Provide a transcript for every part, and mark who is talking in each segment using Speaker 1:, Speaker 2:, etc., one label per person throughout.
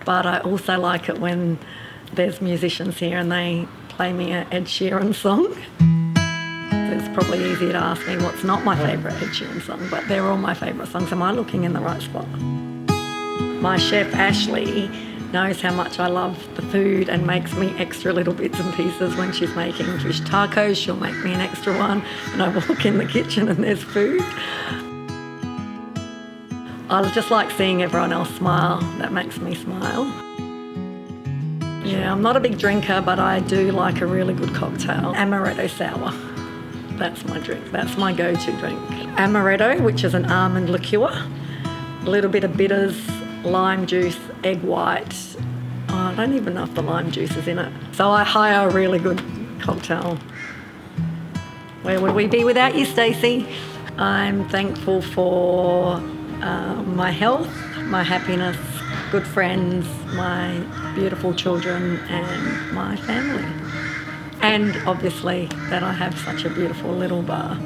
Speaker 1: But I also like it when there's musicians here and they play me an Ed Sheeran song. It's probably easier to ask me what's not my favourite Ed Sheeran song, but they're all my favourite songs. Am I looking in the right spot? My chef, Ashley, knows how much I love the food and makes me extra little bits and pieces. When she's making fish tacos, she'll make me an extra one, and I walk in the kitchen and there's food. I just like seeing everyone else smile. That makes me smile. Yeah, I'm not a big drinker, but I do like a really good cocktail. Amaretto sour. That's my drink. That's my go-to drink. Amaretto, which is an almond liqueur, a little bit of bitters, lime juice, egg white. Oh, I don't even know if the lime juice is in it. So I hire a really good cocktail. Where would we be without you, Stacey? I'm thankful for my health, my happiness, good friends, my beautiful children and my family. And obviously that I have such a beautiful little bar.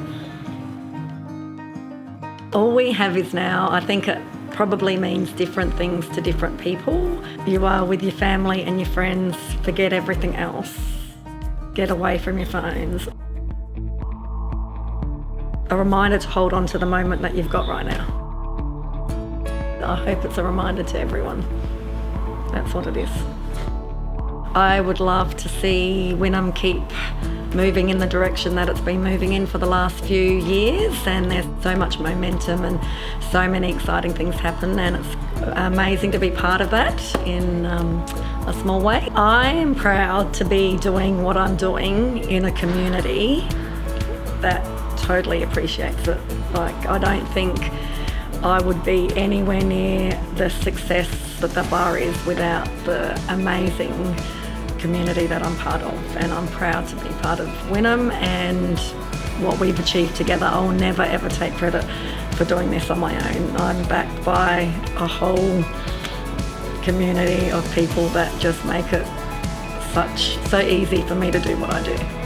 Speaker 1: All we have is now, I think it probably means different things to different people. You are with your family and your friends, forget everything else. Get away from your phones. A reminder to hold on to the moment that you've got right now. I hope it's a reminder to everyone. That's what it is. I would love to see Wynnum keep moving in the direction that it's been moving in for the last few years, and there's so much momentum and so many exciting things happen, and it's amazing to be part of that in a small way. I am proud to be doing what I'm doing in a community that totally appreciates it. Like, I don't think I would be anywhere near the success that the bar is without the amazing community that I'm part of, and I'm proud to be part of Wynnum and what we've achieved together. I'll never ever take credit for doing this on my own. I'm backed by a whole community of people that just make it so easy for me to do what I do.